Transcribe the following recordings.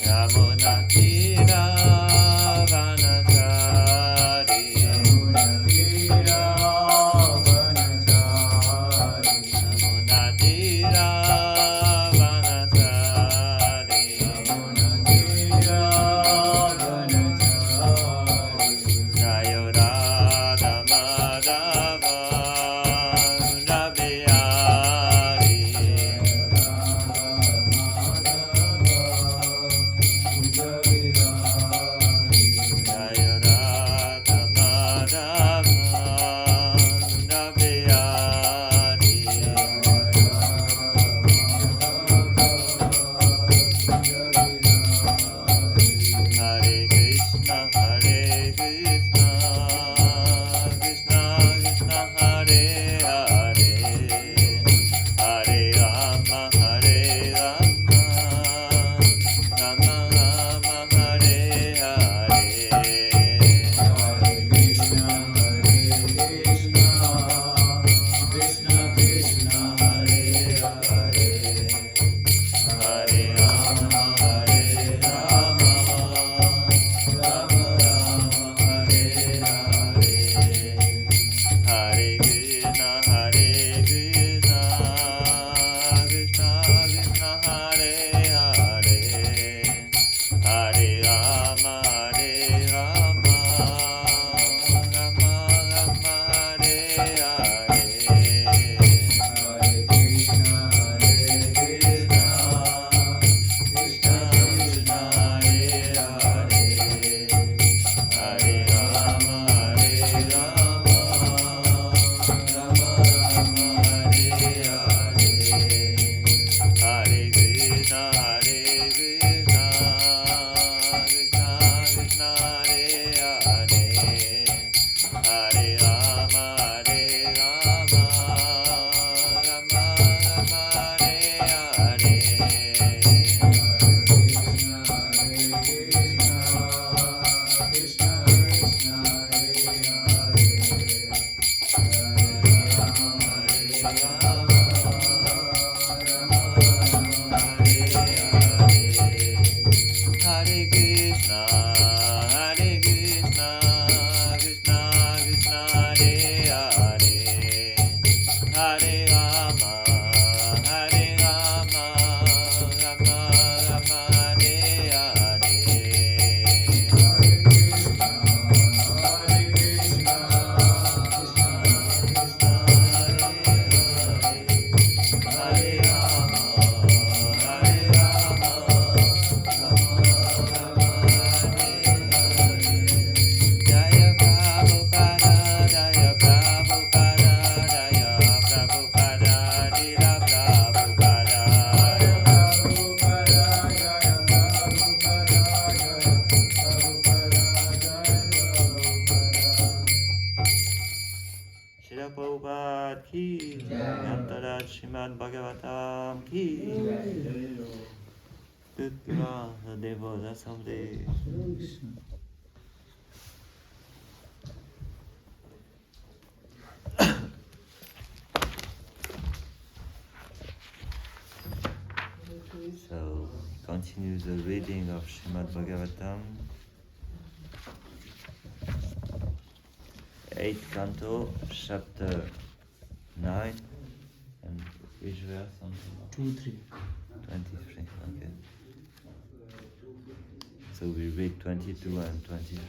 Yamuna Tira Vanachari Yamuna Tira Vanachari Yamuna Tira Vanachari Yamuna Tira Vanachari Jayo Radha Madhava Ravyari Jaya Radha Madhava Ravyari Hare Krishna Hare Krishna Krishna Krishna Hare Hare Hare Rama Hare Rama Rama Rama Hare Hare Hare Krishna Hare Krishna Krishna Krishna Hare Hare Hare Rama Hare Rama Rama Rama Hare Hare Hare Krishna Hare Krishna Krishna Krishna Hare Hare Hare Rama Hare Rama Rama Rama Hare Hare Hare Krishna Hare Krishna Krishna Krishna Hare Hare Hare Rama Hare Rama Rama Rama Hare Hare Hare Krishna Hare Krishna Krishna Krishna Hare Hare Hare Rama Hare Rama Rama Rama Hare Hare Krishna Krishna Hare Hare Krishna, Hare Krishna, Krishna Krishna Hare Hare, Hare Rama, Hare Rama, Rama Rama Hare Hare. Hare Krishna, Hare Krishna, Krishna Krishna Hare Hare, Hare Rama, Hare Rama. Jaya Prabhupada, Jaya Prabhupada, Jaya Prabhupada, Jaya Prabhupada, Jaya Prabhupada, Jaya Prabhupada, Jaya Prabhupada, Jaya Prabhupada. Srila Prabhupada ki, Yantara Srimad Bhagavatam ki, Tutva Deva Rasavde. So, continue the reading of Srimad Bhagavatam, 8th canto, chapter 9, and which verse? 2, 3. 23, okay. So we read 22 and 23.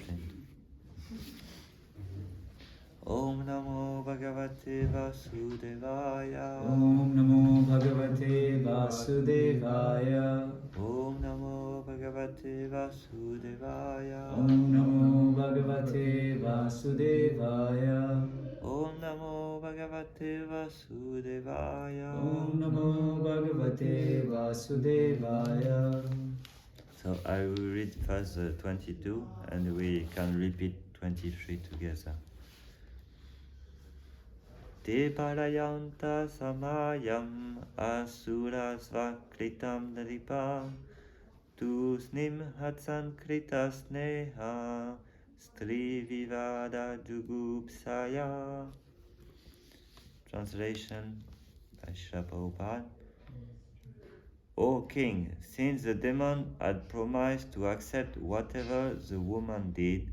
Om Namo Bhagavate Vasudevaya. Om Namo Bhagavate Vasudevaya. Om Namo Bhagavate Vasudevaya. Om Namo Bhagavate Vasudevaya. Om Namo Bhagavate Vasudevaya. Om Namo Bhagavate Vasudevaya. So I will read first 22 and we can repeat 23 together. Devarayanta samayam asurasvakritam nripa tusnim hatsankrita sneha stri vivada jugupsaya. Translation by Srila Prabhupada. O king, since the demon had promised to accept whatever the woman did,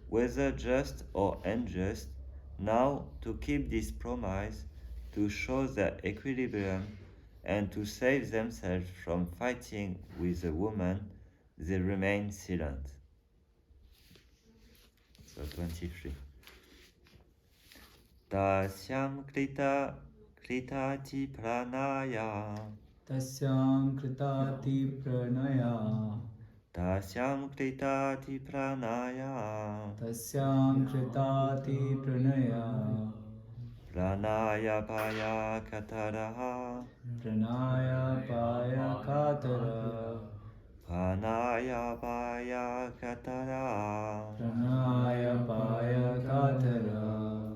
whether just or unjust, now to keep this promise, to show their equilibrium, and to save themselves from fighting with the woman, they remain silent. So 23. Tasyam kritati pranaya. Tasyam kritati pranaya. Tasyam kritati pranaya. Tasyam kritati pranaya. Pranaya paya kataraha. Pranaya paya katara. Pranaya paya katara. Pranaya paya katara.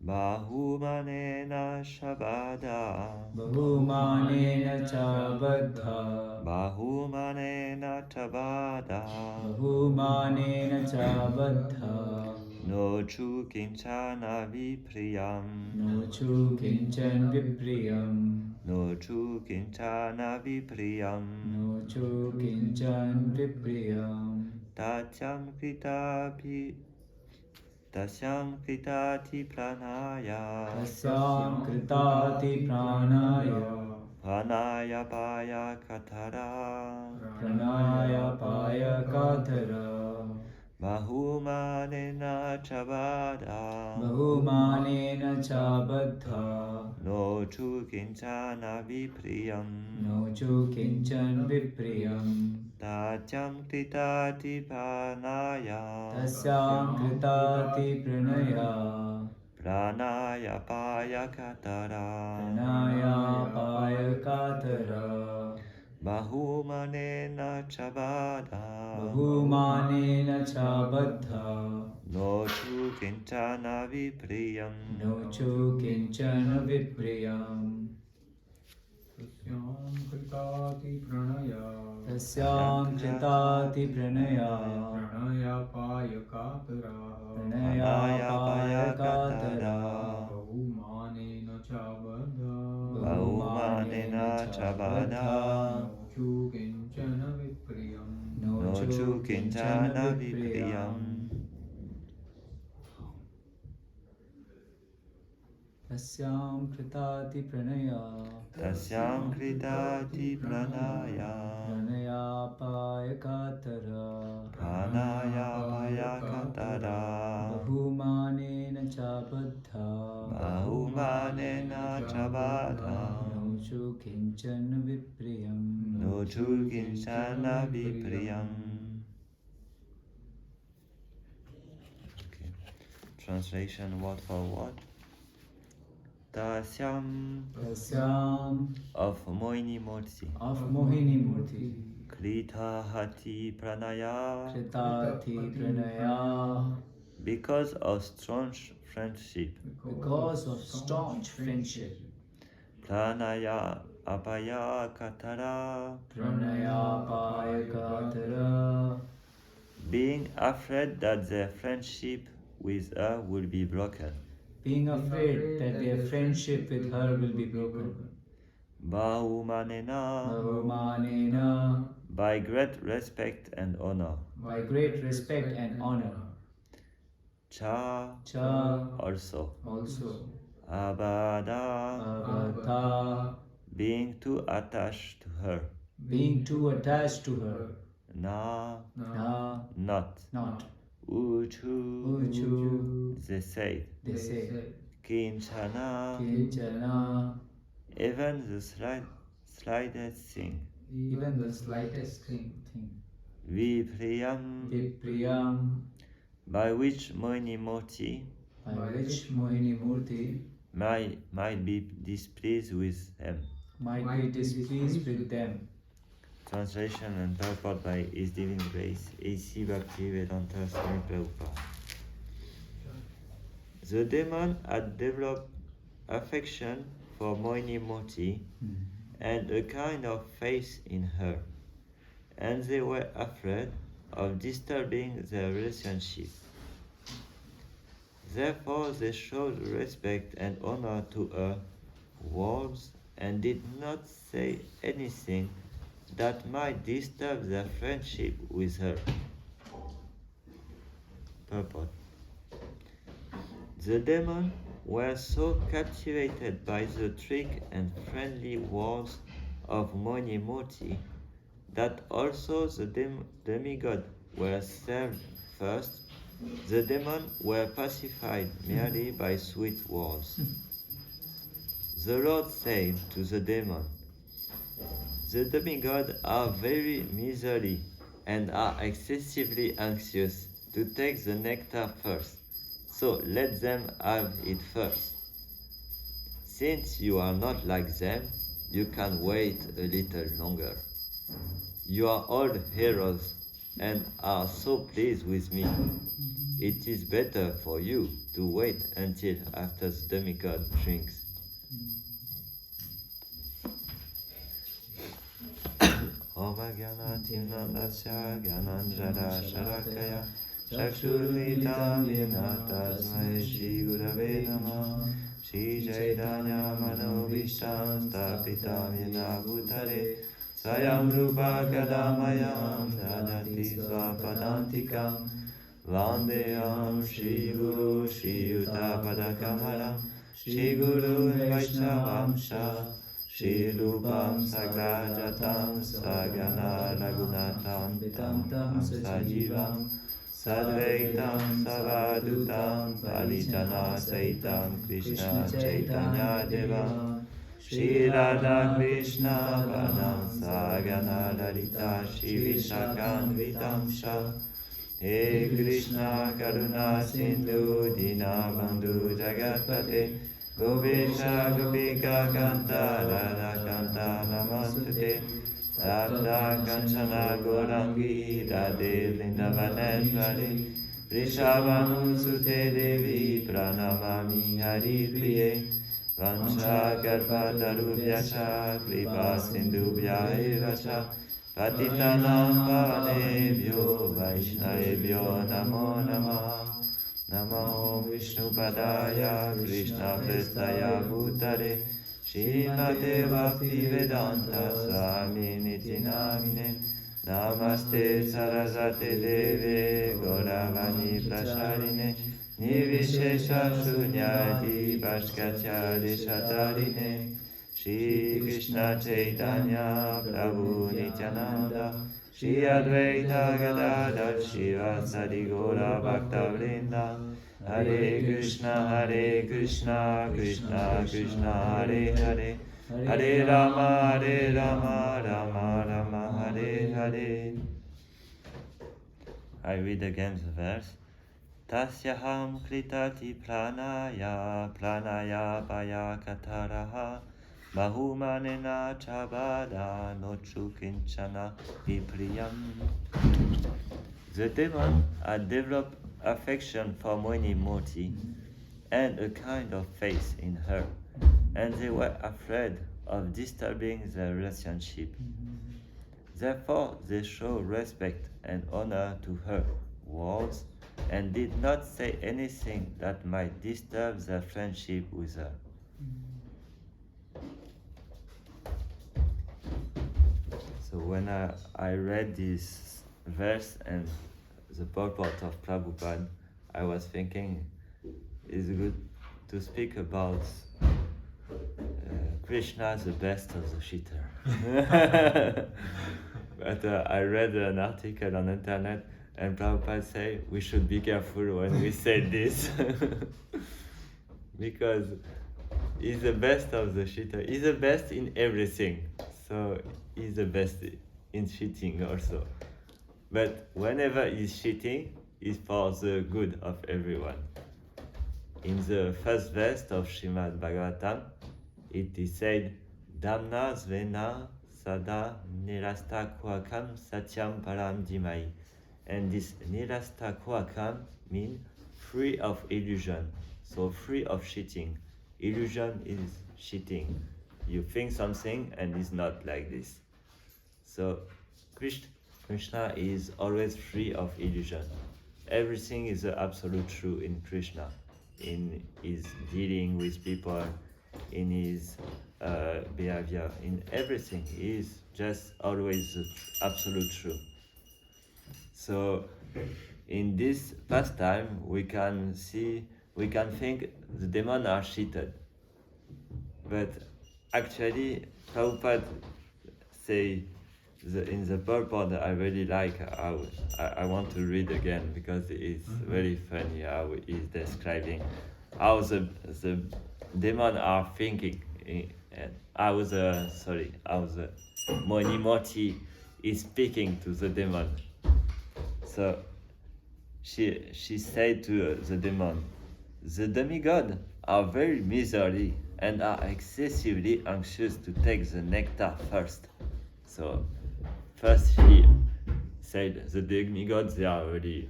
Bahumanena shabada. Bahumanena cha baddha. Bahumanena chabada. Bahumanena cha baddha. No chu kinchana vipriyam. No chu kinchan vipriyam. No chu kinchana vipriyam. No chu kinchan vipriyam. Tatyam kritapi. Tasyam kritati pranaya. Tasyam kritati pranaya. Pranaya paya katara. Pranaya paya katara. Bahumanena chabada. Bahumanena cha baddha. No chu kinchana vipriyam. No chu kinchan vipriyam. Tatyam kritati pranaya. Tasyam kritati pranaya. Pranaya paya katara. Pranaya paya katara. Bahumanena chabada. Bahumanena cha baddha. No chu kinchana vipriyam. No chu kinchan vipriyam. Tasyam kritati pranaya. Tasyam kritati pranaya. Pranaya paya katara. Pranaya paya katara. Bahumanena cha baddha. Bahumanena chabada. Chu kinchana vipriyam. No chu kinchana vipriyam. Tasyam kritati pranaya. Tasyam kritati pranaya. Pranaya paya katara. Pranaya paya katara. Bahumanena cha baddha. Bahumanena chabada. No chu kinchan vipriyam. No chu kinchana vipriyam. Okay. Translation word for word. Tasyam Tasyam of Moini Murti. of Mohini Murti. Krita hati pranaya. Kritati pranaya. Because of strong friendship. Because of staunch friendship. Pranaya apaya katara. Pranaya paya katara. Being afraid that their friendship with her will be broken. Being afraid that their friendship with her will be broken. Bahumanena. Bahumanena. By great respect and honor. By great respect and honor. Cha Cha also. also. Abada. Avata. Being too attached to her. Being too attached to her. Na Na. not. Not. Uchu. Uchu. They said. They say. Kinchana. Kinchana. Even the slightest thing. Even the slightest thing. Vipriyam. Vipriyam. By which Moini Murti By which Mohini Murti might be displeased with them. might be displeased with them. Translation and purport by His Divine Grace, A.C. Bhaktivedanta Swami Prabhupada. The demon had developed affection for Moini Murti and a kind of faith in her, and they were afraid of disturbing their relationship. Therefore, they showed respect and honor to her words and did not say anything that might disturb their friendship with her. Purport. The demons were so captivated by the trick and friendly words of Moni Murti that also the demigod were served first. The demons were pacified merely by sweet words. The Lord said to the demon, "The demigods are very miserly and are excessively anxious to take the nectar first, so let them have it first. Since you are not like them, you can wait a little longer. You are all heroes and are so pleased with me. It is better for you to wait until after the demigod drinks." Om Gyanatimnandasya Gyananjara Sharakaya Chakshurmitam Yena Tasmai Shri Gurave Namah Shri Chaitanya Manobishtam Stapitam Yena Bhutare Swayam Rupa Kadamayam Dadati Swapadantikam Vandeham Shri Guru Shri Yuta Padakamalam Shri Guru Vaishnavamsha Shri Rupam Sagrajatam Sagana Raghunatam Vitam Sajivam Sadvaitam Savadutam Valijana Saitam Krishna Chaitanya Devam Shri Radha Krishna Vanam Sagana Lalita Shri Vishakam Vitamsha He Krishna Karuna Sindhu Dinabandhu Jagatpate Gopisha Gopika Kanta Radha Kanta Namastute Radha Kanchana Gorangi Radhe Vrindavaneshwari Vrishabhanusute Devi Pranamami Hari Priye Vancha Garvataruvyasha Kripa Sindhubhya Evacha Patitanam Pavanebhyo Vaishnavebhyo Namo Namah Namo Vishnupadaya Krishna Prestaya Bhutare Srimate Bhaktivedanta Swami Niti Namine Namaste Sarasate Deve Gauravani Prasharine Nivishesha Shunyati Bhaskatya Deshatarine Shri Krishna Chaitanya Prabhu Nityananda Shri Advaita Gadadhar Shivasadi Gaura Bhakta Vrinda Hare Krishna Krishna Krishna Hare Hare Hare Rama Rama Rama Hare Hare. I read again the verse. Tasyaham kritati pranaya paya kataraha Bahumanena chabada nochu kinchana vipriyam. The demon had developed affection for Moni Murti and a kind of faith in her, and they were afraid of disturbing their relationship. Therefore, they showed respect and honor to her words and did not say anything that might disturb their friendship with her. So when I read this verse and the purport of Prabhupada, I was thinking it's good to speak about Krishna, the best of the cheater. But I read an article on the internet and Prabhupada say we should be careful when we say this. Because he's the best of the cheater. He's the best in everything. So he's the best in cheating also. But whenever he's cheating, it's for the good of everyone. In the first verse of Srimad Bhagavatam, it is said, Damna Svena Sada Nirasta Kwakam Satyam Param Dhimai. And this Nirasta Kwakam means free of illusion, so free of cheating. Illusion is cheating. You think something and it's not like this. So Krishna is always free of illusion. Everything is the absolute true in Krishna, in his dealing with people, in his behavior in everything. He is just always the absolute truth. So in this pastime, we can think the demons are cheated, but actually, Prabhupada say in the purport that I really like. I want to read again because it's very funny how he's describing how the demons are thinking, and how the Monimoti is speaking to the demon. So she said to the demon, the demigods are very miserly and are excessively anxious to take the nectar first. So first she said the demigods, they are really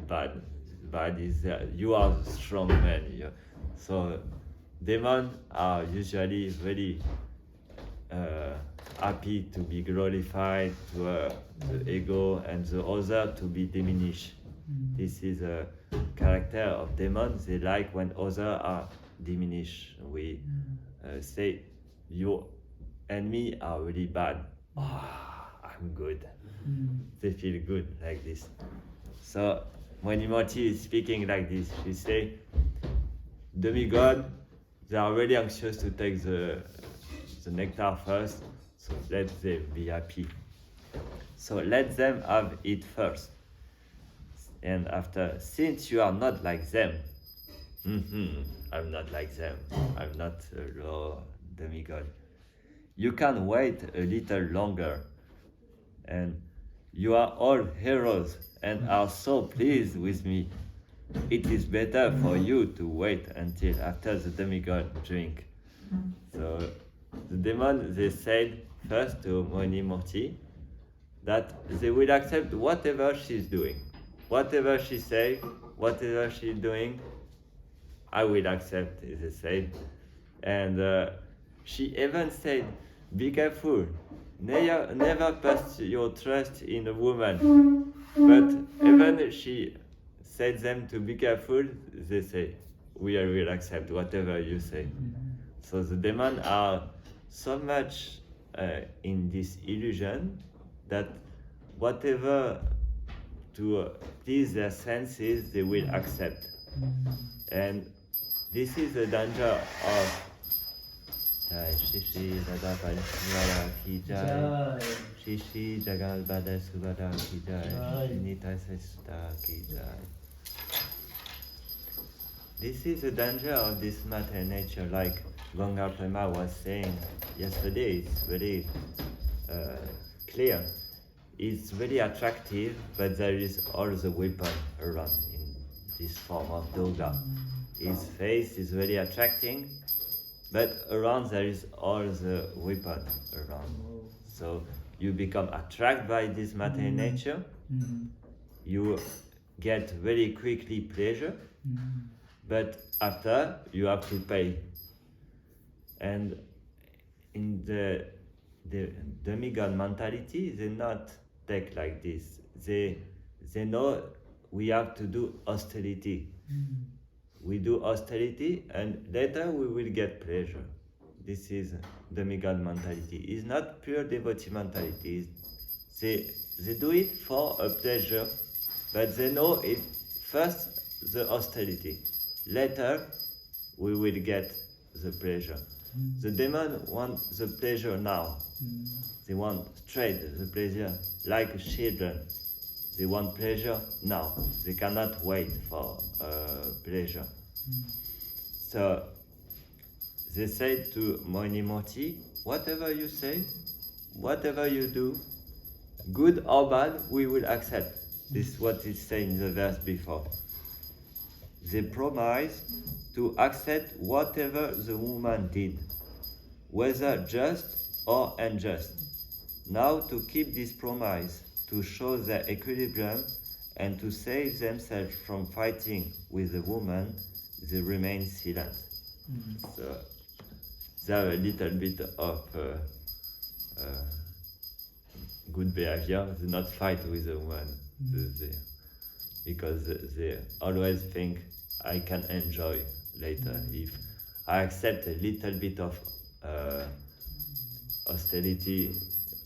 bad. Bad is you are a strong man. So demons are usually very happy to be glorified, to the ego, and the other to be diminished. This is a character of demons. They like when others are diminished. We say, you and me are really bad. I'm good. They feel good like this. So when Monimoti is speaking like this, she say, demigod, they are really anxious to take the nectar first, so let them be happy. So let them have it first. And after, since you are not like them, I'm not like them, I'm not a low demigod, you can wait a little longer, and you are all heroes and are so pleased with me. It is better for you to wait until after the demigod drink. So the demon, they said first to Monimoti that they will accept whatever she's doing. Whatever she say, whatever she's doing, I will accept, they said. And she even said, be careful, never put your trust in a woman. But even she said them to be careful, they say, we will accept whatever you say. So the demons are so much in this illusion that whatever to please their senses, they will accept. And this is the danger of Shri Radha Parishvara Ki Jai, Shri Jagal Bada Subhada Ki Jai, Nita Sesta Ki Jai. This is the danger of this matter nature, like Ganga Prema was saying yesterday. It's very clear. It's very attractive, but there is all the weapon around in this form of Durga. His face is very attracting, but around there is all the weapon around. So you become attracted by this matter nature. You get very quickly pleasure, but after you have to pay. And in the demigod mentality, they not take like this. They know we have to do austerity. We do austerity and later we will get pleasure. This is demigod mentality. It's not pure devotee mentality. They do it for a pleasure, but they know it first the austerity. Later we will get the pleasure. The demon wants the pleasure now. They want straight the pleasure, like children. They want pleasure now. They cannot wait for pleasure. So they said to Monimoti, whatever you say, whatever you do, good or bad, we will accept. This is what is said in the verse before. They promise to accept whatever the woman did, whether just or unjust. Now to keep this promise, to show their equilibrium, and to save themselves from fighting with the woman, they remain silent. So they have a little bit of good behavior. They not fight with the woman, because they always think I can enjoy later. If I accept a little bit of hostility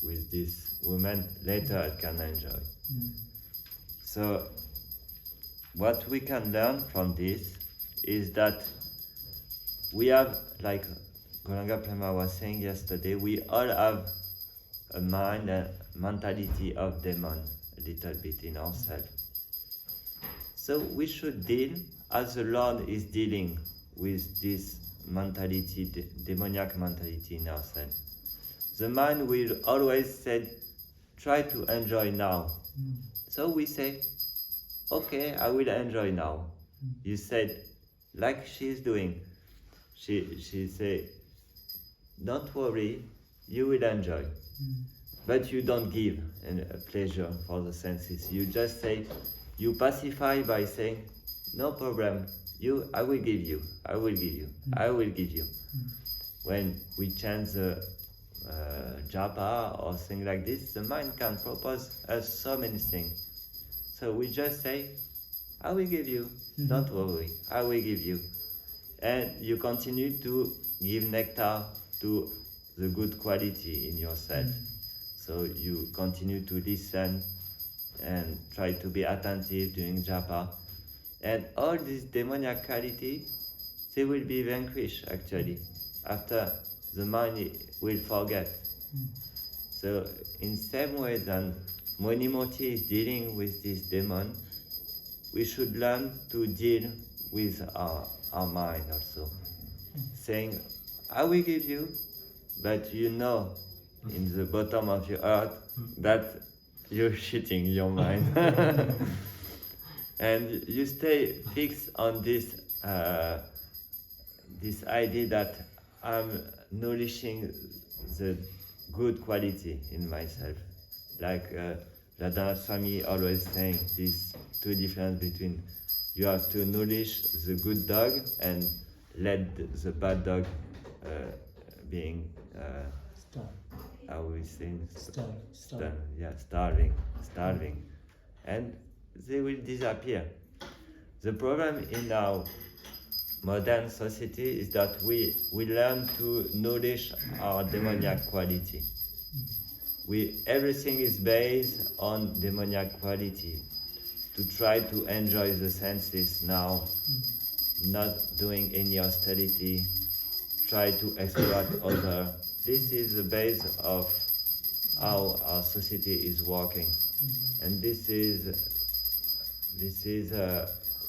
with this woman, later I can enjoy. So what we can learn from this is that we have, like Gauranga Prema was saying yesterday, we all have a mind and mentality of demon a little bit in ourselves. So we should deal as the Lord is dealing with this mentality, demoniac mentality in ourselves. The mind will always say, try to enjoy now. So we say, okay, I will enjoy now. You said, like she's doing, she say, don't worry, you will enjoy. But you don't give a pleasure for the senses. You just say, you pacify by saying, no problem, I will give you, I will give you, I will give you. When we chant the japa or things like this, the mind can propose us so many things. So we just say, I will give you, don't worry, I will give you. And you continue to give nectar to the good quality in yourself. So you continue to listen and try to be attentive during japa. And all this demoniac quality, they will be vanquished actually, after the mind will forget. So in same way that Monimoti is dealing with this demon, we should learn to deal with our mind also. Saying, I will give you, but you know in the bottom of your heart that you're cheating your mind. And you stay fixed on this this idea that I'm nourishing the good quality in myself. Like Radha Swami always saying, this two difference between you have to nourish the good dog and let the bad dog being how we say starving, and they will disappear. The problem in our modern society is that we learn to nourish our demoniac quality. Everything is based on demoniac quality, to try to enjoy the senses now, not doing any austerity, try to exploit other. This is the base of how our society is working, and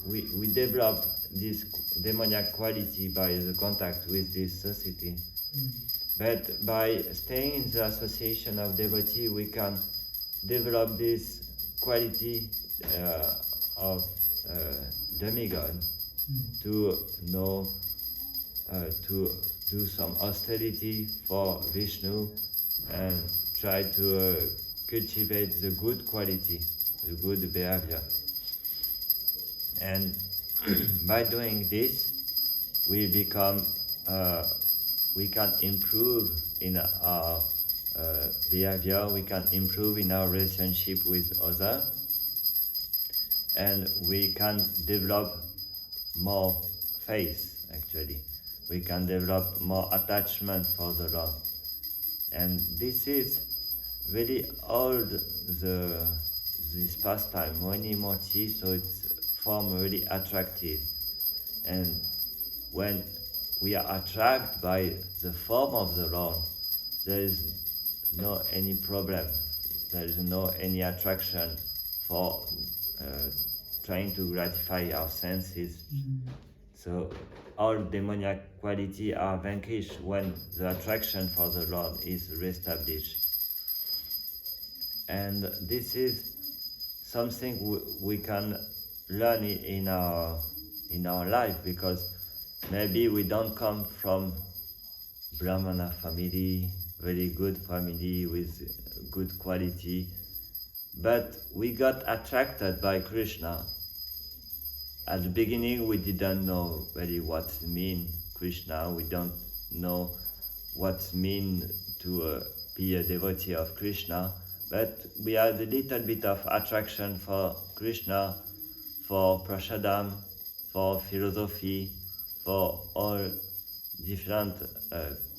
we develop this demoniac quality by the contact with this society. But by staying in the association of devotee, we can develop this quality of demigod, to know, to do some austerity for Vishnu and try to cultivate the good quality, the good behavior. And by doing this, we become, we can improve in our behavior, we can improve in our relationship with others, and we can develop more faith actually. We can develop more attachment for the Lord. And this is really all this pastime, Monimoti, so it's form really attractive. And when we are attracted by the form of the Lord, there is no any problem. There is no any attraction for trying to gratify our senses. So all demoniac quality are vanquished when the attraction for the Lord is reestablished. And this is something we can learn in our life, because maybe we don't come from Brahmana family, very good family with good quality, but we got attracted by Krishna. At the beginning we didn't know really what mean Krishna, we don't know what mean to be a devotee of Krishna, but we had a little bit of attraction for Krishna, for prasadam, for philosophy, for all different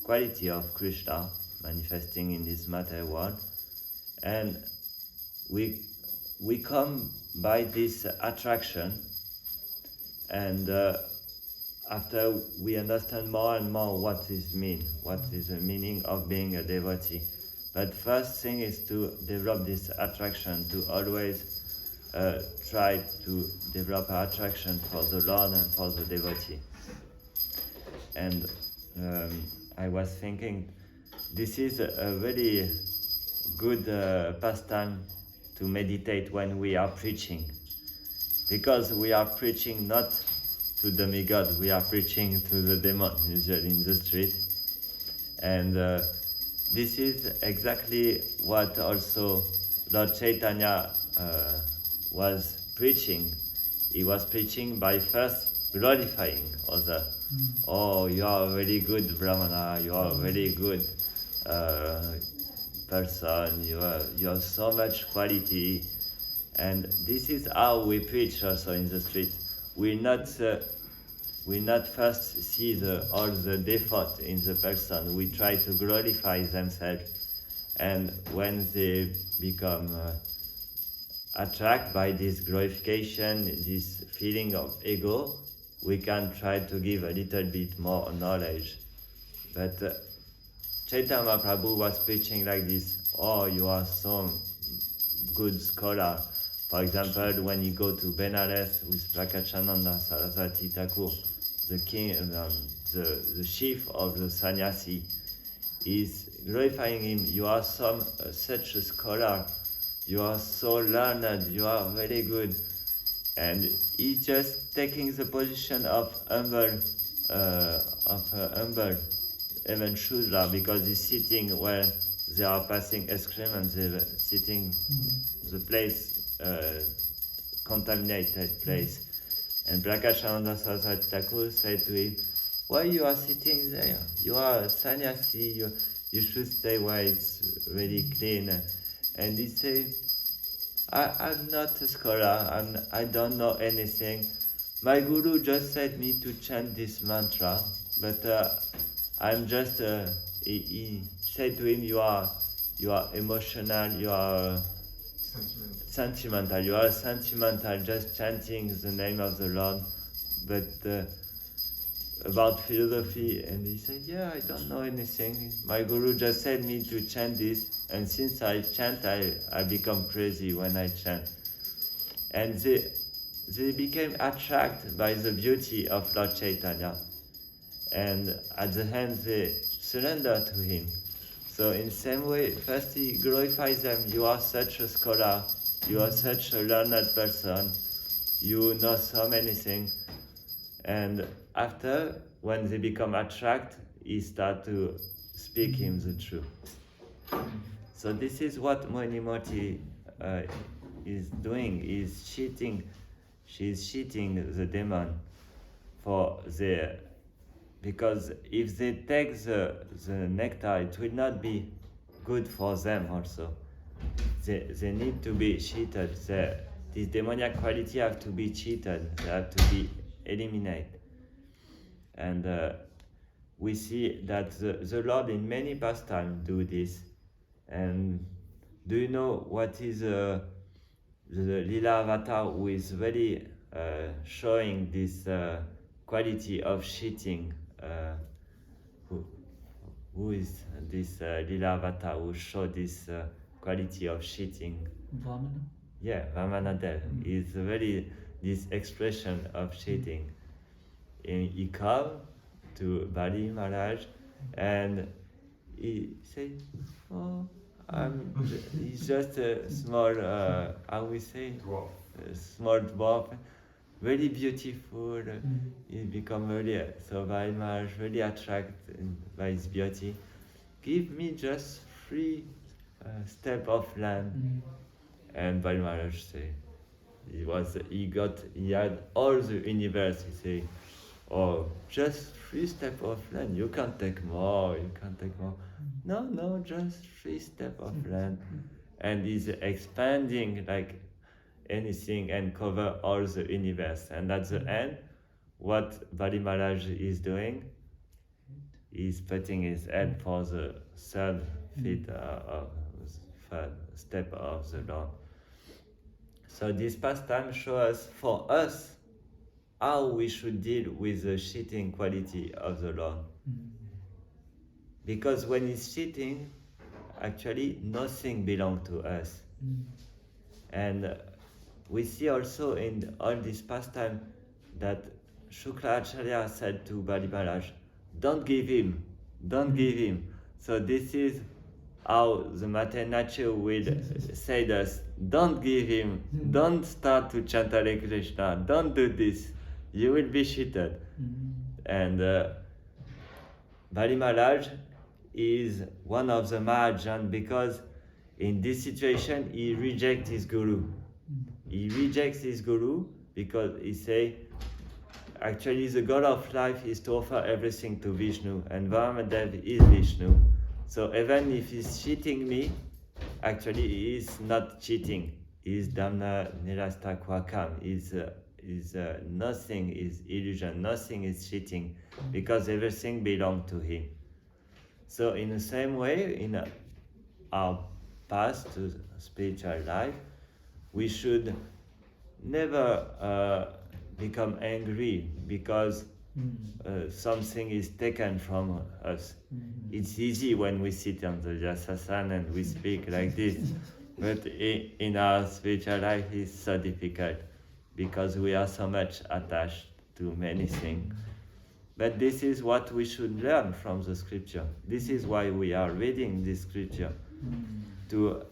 quality of Krishna manifesting in this material world, and we come by this attraction, and after we understand more and more what is the meaning of being a devotee. But first thing is to develop this attraction, to always try to develop an attraction for the Lord and for the devotee. And I was thinking, this is a very good pastime to meditate when we are preaching, because we are preaching not to demigod, we are preaching to the demon, usually in the street. And this is exactly what also Lord Chaitanya was preaching. He was preaching by first glorifying others. Oh, you are a very good Brahmana, you are a very good person, you have so much quality. And this is how we preach also in the street. We not first see all the defect in the person. We try to glorify themselves, and when they become attracted by this glorification, this feeling of ego, we can try to give a little bit more knowledge. But Chaitanya Mahaprabhu was preaching like this. Oh, you are so good scholar. For example, when you go to Benares with Prakachananda Saraswati Thakur, the king, the chief of the sannyasi, is glorifying him. You are such a scholar. You are so learned. You are very good. And he's just taking the position of humble, even Shudra, because he's sitting where they are passing excrement. They're sitting the place. Contaminated place. And Prakachananda Saraswati Thakur said to him, why you are sitting there? You are a sannyasi, you should stay where it's very clean. And he said, I'm not a scholar, I don't know anything. My guru just said me to chant this mantra, but I'm just, he said to him, you are emotional, you are sentimental. You are sentimental, just chanting the name of the Lord, but about philosophy. And he said, yeah, I don't know anything. My guru just said me to chant this, and since I chant, I become crazy when I chant. And they became attracted by the beauty of Lord Chaitanya, and at the end they surrender to him. So in the same way, first he glorifies them. You are such a scholar, you are such a learned person, you know so many things. And after, when they become attracted, he starts to speak him the truth. So this is what Mohinimoti is doing, is cheating. She's cheating the demon because if they take the nectar, it will not be good for them also. They need to be cheated. This demoniac quality have to be cheated. They have to be eliminated. And we see that the Lord in many pastimes do this. And do you know what is the Lila Avatar who is very showing this quality of cheating? Who is this Lila Avatar who showed this quality of cheating? Vamana? Yeah, Vamanadev is very this expression of cheating. And he come to Bali Maharaj and he said, oh, he's just a small, how we say? Dwarf. A small dwarf, very beautiful. He become very, so Bali Maharaj very attracted by his beauty. Give me just 3 steps of land. And Bali Maharaj said, he had all the universe. He said, oh, just 3 steps of land. You can't take more. No, just 3 steps of land. And he's expanding like anything and cover all the universe. And at the end, what Bali Maharaj is doing, He's putting his head for the third feet third step of the Lord. So this pastime shows us for us how we should deal with the cheating quality of the Lord. Because when he's cheating, actually nothing belongs to us. And we see also in all this pastime that Shukracharya said to Bali Maharaj, don't give him. So this is how the Mater Nature will say to us, don't give him, don't start to chant Hare Krishna, don't do this, you will be cheated. And Bali Maharaj is one of the Mahajan because in this situation he rejects his guru. He rejects his guru because he say, actually the goal of life is to offer everything to Vishnu, and Vamadev is Vishnu. So even if he's cheating me, actually he is not cheating. He is Dhamma Nirasta Kwakam. Is nothing is illusion, nothing is cheating, because everything belongs to him. So in the same way, in our path to spiritual life, we should never become angry because something is taken from us. It's easy when we sit on the Yasasan and we speak like this, but in our spiritual life it's so difficult because we are so much attached to many things. But this is what we should learn from the scripture. This is why we are reading this scripture, to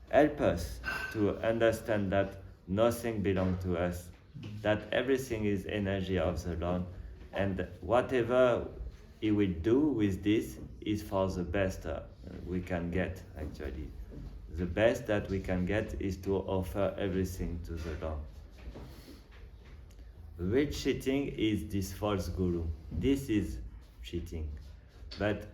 help us to understand that nothing belongs to us, that everything is energy of the Lord, and whatever he will do with this is for the best we can get, actually. The best that we can get is to offer everything to the Lord. Real cheating is this false guru. This is cheating. But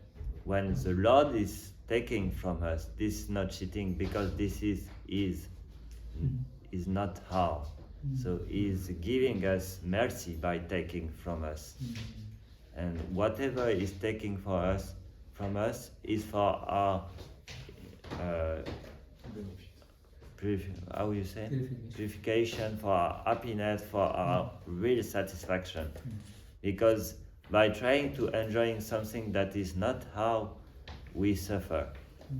when the Lord is taking from us, this is not cheating, because this is not how. So he is giving us mercy by taking from us. And whatever is taking from us is for our how you say? Purification, for our happiness, for our real satisfaction. Because by trying to enjoying something that is not how, we suffer.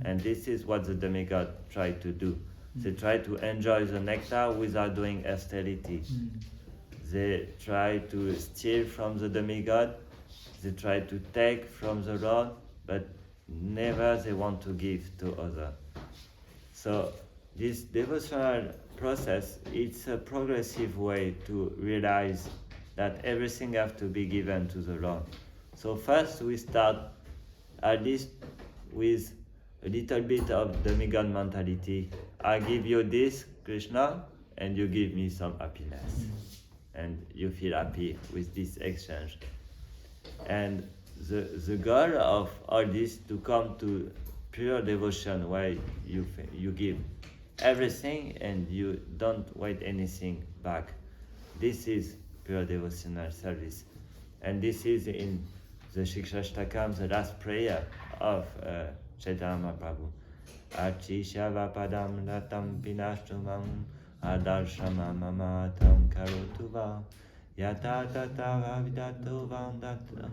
And this is what the demigod try to do. They try to enjoy the nectar without doing austerity. They try to steal from the demigod. They try to take from the Lord, but never they want to give to others. So this devotional process, it's a progressive way to realize that everything has to be given to the Lord. So first we start at least with a little bit of demigod mentality. I give you this, Krishna, and you give me some happiness. And you feel happy with this exchange. And the goal of all this to come to pure devotion, where you give everything and you don't wait anything back. This is pure devotional service. And this is in the Shikshashtakam, the last prayer of Chaitanya Mahaprabhu. Achishyava padam latam pinashtumam adarshama mamatam karotuva yata tata vidato vandatam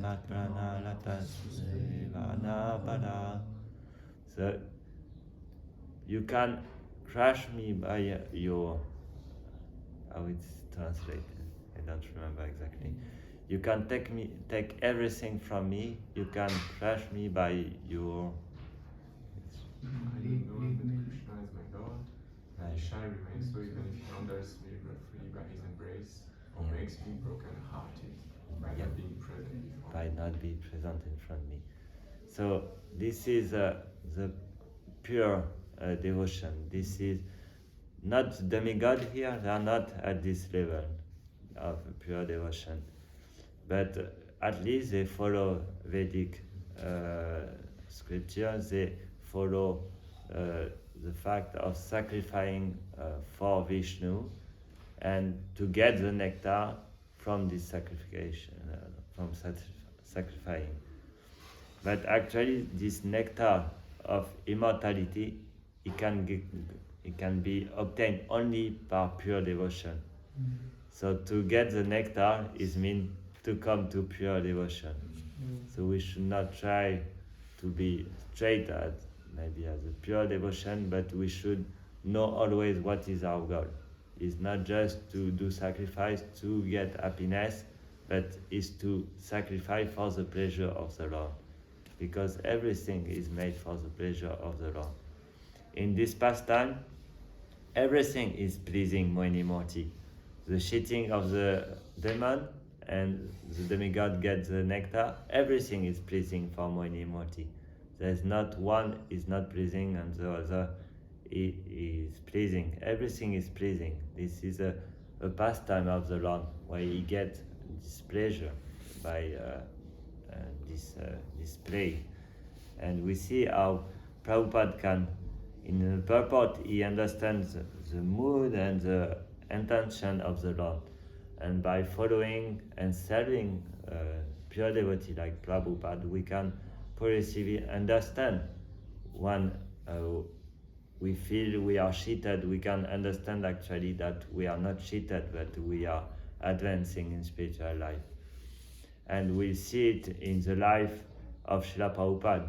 matprana latasvana pada. So you can crush me by your, how it's translated, I don't remember exactly. You can take everything from me. You can crush me by your. I know that Krishna is my God, and the shy remains, so even if he wanders me free by his embrace, or makes me broken-hearted by not being present before By not being present in front of me. So this is the pure devotion. This is not demigod here. They are not at this level of pure devotion, but at least they follow Vedic scripture. They follow the fact of sacrificing for Vishnu and to get the nectar from this sacrification, from sacrificing. But actually, this nectar of immortality, it can be obtained only by pure devotion. So to get the nectar is mean to come to pure devotion. So we should not try to be straight at maybe as a pure devotion, but we should know always what is our goal. It's not just to do sacrifice to get happiness, but is to sacrifice for the pleasure of the Lord. Because everything is made for the pleasure of the Lord. In this pastime, everything is pleasing Mohini Murti. The cheating of the demon and the demigod gets the nectar, everything is pleasing for Mohini Murti. There's not one is not pleasing and the other is pleasing. Everything is pleasing. This is a pastime of the Lord where he gets this pleasure by this display. And we see how Prabhupada can, in the purport, he understands the mood and the intention of the Lord. And by following and serving pure devotee like Prabhupada, we can progressively understand when we feel we are cheated, we can understand actually that we are not cheated, but we are advancing in spiritual life. And we see it in the life of Srila Prabhupada,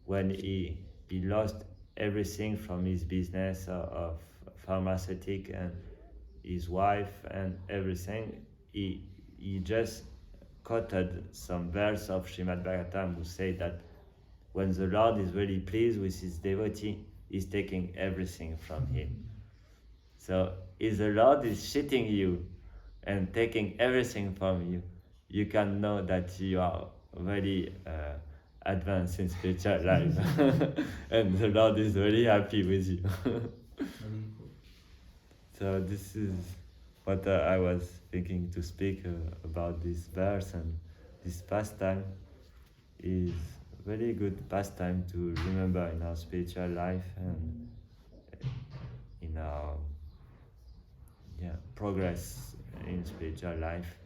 when he lost everything from his business of pharmaceutic and his wife and everything. He just quoted some verse of Srimad Bhagavatam who say that when the Lord is really pleased with his devotee, he's taking everything from him. So if the Lord is cheating you and taking everything from you, you can know that you are very advanced in spiritual life. And the Lord is very happy with you. So this is what I was thinking to speak about this verse, and this pastime is very good pastime to remember in our spiritual life and in our progress in spiritual life,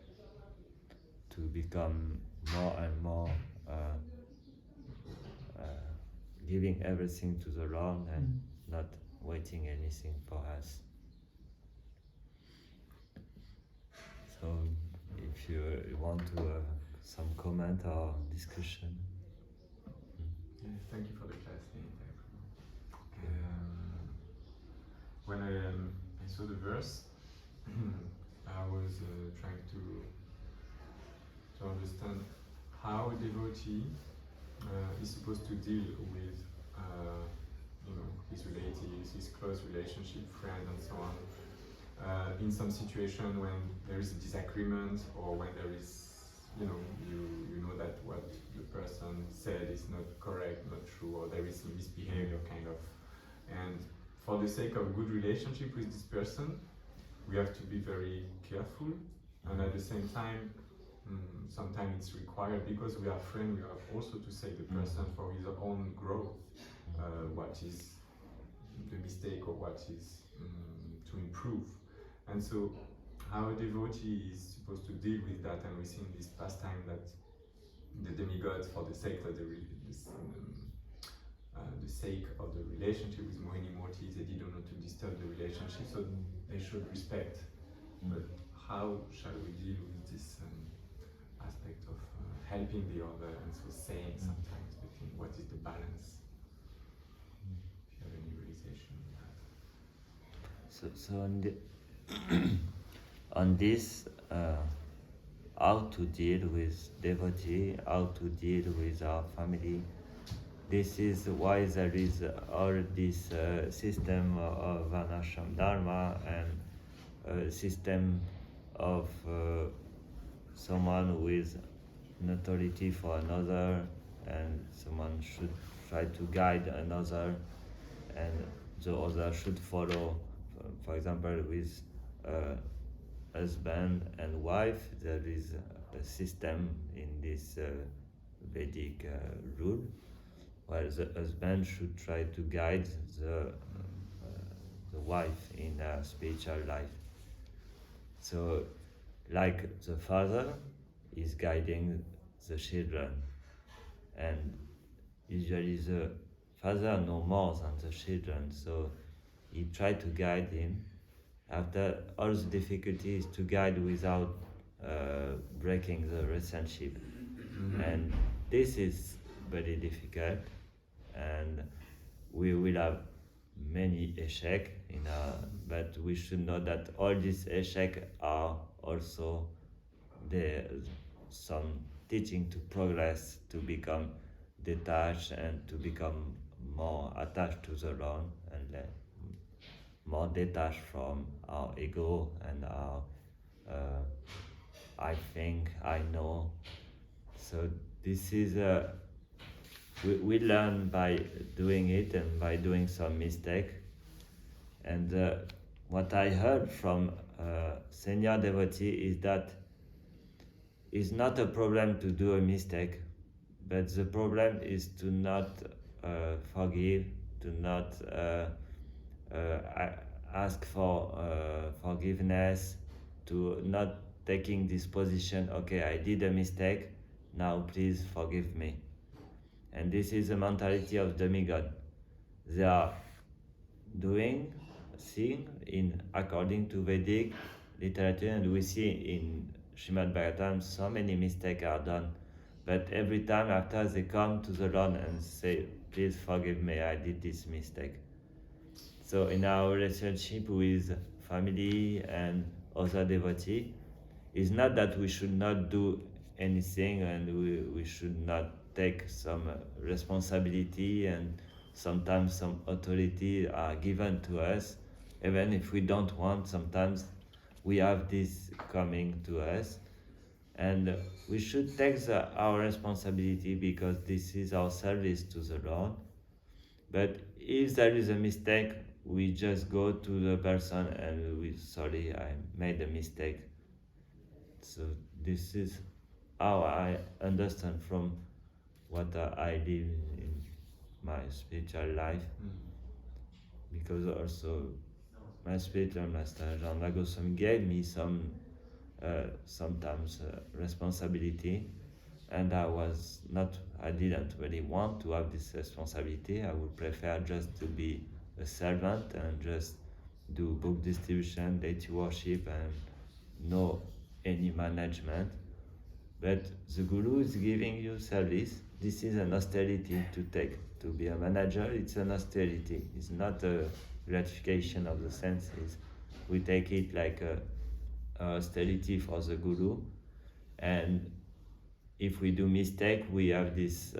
to become more and more giving everything to the Lord and not waiting anything for us. So if you want to some comment or discussion. Yeah, thank you for the class. When I saw the verse, I was trying to understand how a devotee is supposed to deal with his relatives, his close relationship, friend, and so on. In some situation when there is a disagreement, or when there is, you know that what the person said is not correct, not true, or there is some misbehavior kind of. And for the sake of good relationship with this person, we have to be very careful, and at the same time, sometimes it's required, because we are friends, we have also to say the person for his own growth, what is the mistake or what is to improve. And so how a devotee is supposed to deal with that, and we see in this pastime that the demigods, for the sake of the sake of the relationship with Mohini Murti, they didn't want to disturb the relationship, so they should respect. But how shall we deal with this aspect of helping the other, and so saying sometimes between what is the balance? If you have any realization on that. So on on this, how to deal with devotee, how to deal with our family. This is why there is all this system of Varnashram Dharma, and a system of someone with an authority for another, and someone should try to guide another, and the other should follow. For example, with husband and wife, there is a system in this Vedic rule, where the husband should try to guide the wife in her spiritual life. So, like the father is guiding the children, and usually the father know more than the children, so he tried to guide him. After all the difficulties, to guide without breaking the relationship, and this is very difficult, and we will have many échecs in our, but we should know that all these échecs are also some teaching to progress, to become detached and to become more attached to the Lord, and more detached from our ego and our I think, I know. So this is we learn by doing it and by doing some mistake. And what I heard from senior devotee is that it's not a problem to do a mistake, but the problem is to not forgive, to not ask for forgiveness, to not taking this position, okay, I did a mistake, now please forgive me. And this is the mentality of demigod. They are doing things in according to Vedic literature, and we see in Srimad Bhagavatam so many mistakes are done. But every time after they come to the Lord and say, please forgive me, I did this mistake. So in our relationship with family and other devotees, it's not that we should not do anything and we should not take some responsibility, and sometimes some authority are given to us. Even if we don't want, sometimes we have this coming to us. And we should take our responsibility, because this is our service to the Lord. But if there is a mistake, we just go to the person and we, sorry, I made a mistake. So this is how I understand from what I live in my spiritual life. Because also my spiritual master Jean Goswami gave me some sometimes responsibility, and I didn't really want to have this responsibility. I would prefer just to be a servant and just do book distribution, deity worship, and no any management. But the Guru is giving you service. This is an austerity to take. To be a manager, it's an austerity. It's not a gratification of the senses. We take it like a austerity for the Guru, and if we do mistake, we have this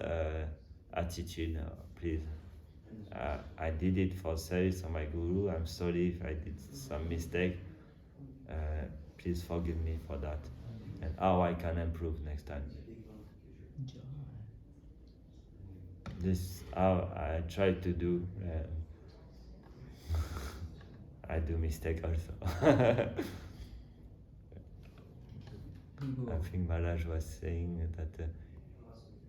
attitude. Please, I did it for service of my Guru. I'm sorry if I did some mistake. Please forgive me for that, and how I can improve next time. This how I try to do. I do mistake also. I think Maharaj was saying that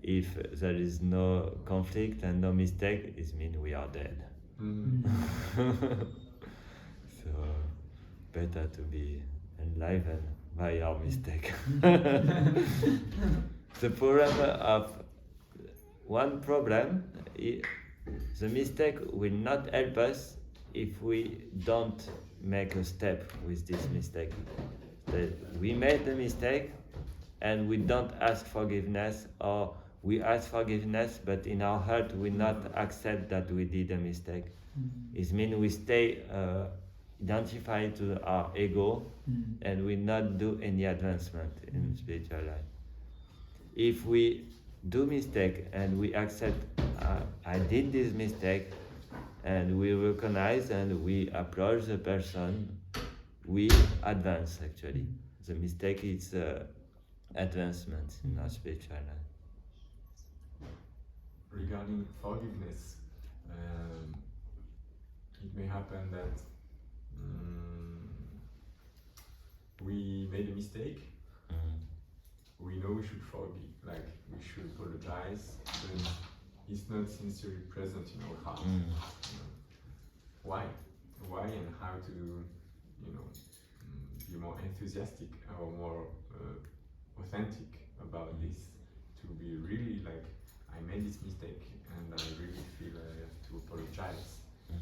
if there is no conflict and no mistake, it means we are dead. So better to be enlivened by our mistake. The problem of one problem, the mistake will not help us if we don't make a step with this mistake. That we made the mistake and we don't ask forgiveness, or we ask forgiveness but in our heart we not accept that we did a mistake. It means we stay identified to our ego and we not do any advancement in spiritual life. If we do mistake and we accept I did this mistake, and we recognize and we approach the person, we advance actually. The mistake is advancement in our spiritual life. Regarding forgiveness, it may happen that we made a mistake. We know we should forgive, like we should apologize, but it's not sincerely present in our heart. You know. Why? Why, and how to, be more enthusiastic or more authentic about this? to be really like, I made this mistake and I really feel I have to apologize. Like,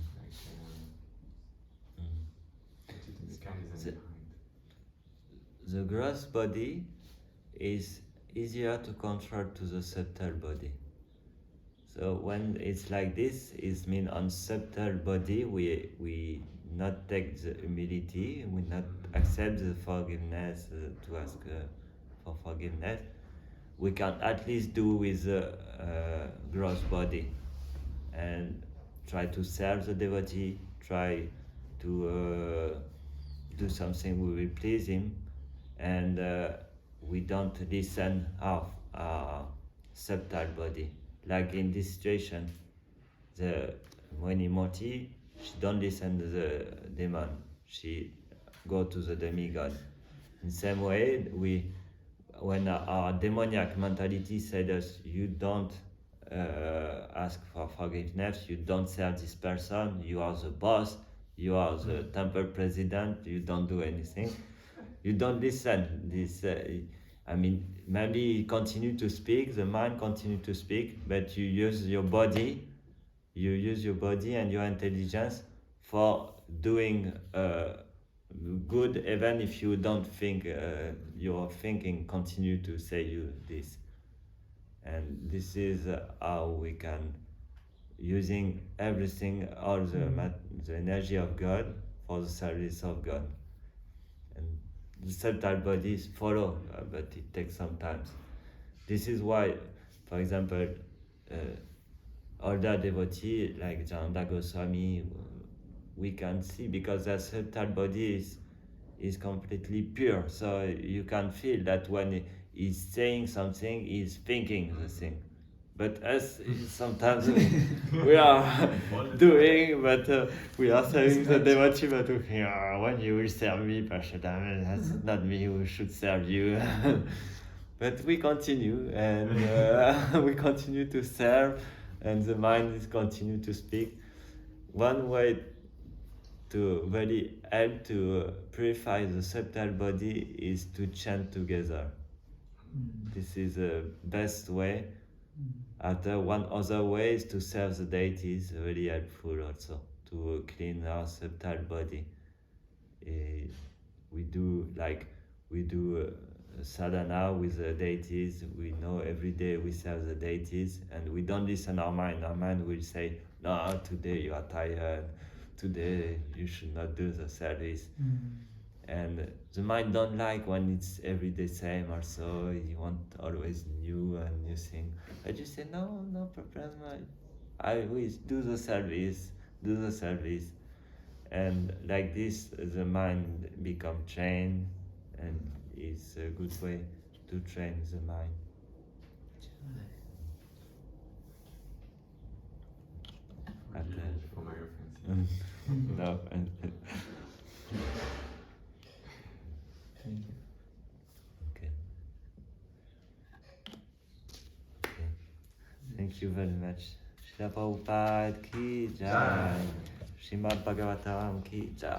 what is the mechanism The- behind? The gross body is easier to control to the subtle body. So when it's like this, it means on subtle body we not take the humility, we not accept the forgiveness to ask for forgiveness. We can at least do with the gross body and try to serve the devotee, try to do something we will please him, and we don't listen of our subtle body. Like in this situation, the Moinimoti, she don't listen to the demon, she go to the demigod. In the same way, when our demoniac mentality said us, you don't ask for forgiveness, you don't serve this person, you are the boss, you are the temple president, you don't do anything. You don't listen. Maybe you continue to speak, the mind continue to speak, but you use your body, and your intelligence for doing good, even if you don't think your thinking continue to say you this. And this is how we can using everything, all the energy of God for the service of God. And the subtle bodies follow, but it takes some time. This is why, for example, older devotee like Jananda Goswami, we can see because their subtle body is completely pure. So you can feel that when he's saying something, he's thinking the thing. But us, sometimes we are doing, but we are serving the devotee, but we think, when you will serve me, Parshadam, that's not me who should serve you. But we continue, and we continue to serve, and the mind is continue to speak. One way to really help to purify the subtle body is to chant together. This is the best way. After one other way is to serve the deities, really helpful also to clean our subtle body. We do sadhana with the deities. We know every day we serve the deities, and we don't listen our mind. Our mind will say, "No, today you are tired. Today you should not do the service." And the mind don't like when it's every day same. Also, you want always new and new thing. I just say no problem. I will do the service, and like this, the mind become trained, and it's a good way to train the mind. For my offense. No. Thank you. Okay. Thank you very much. Srila Prabhupada ki jai. Srimad Bhagavatam ki jai.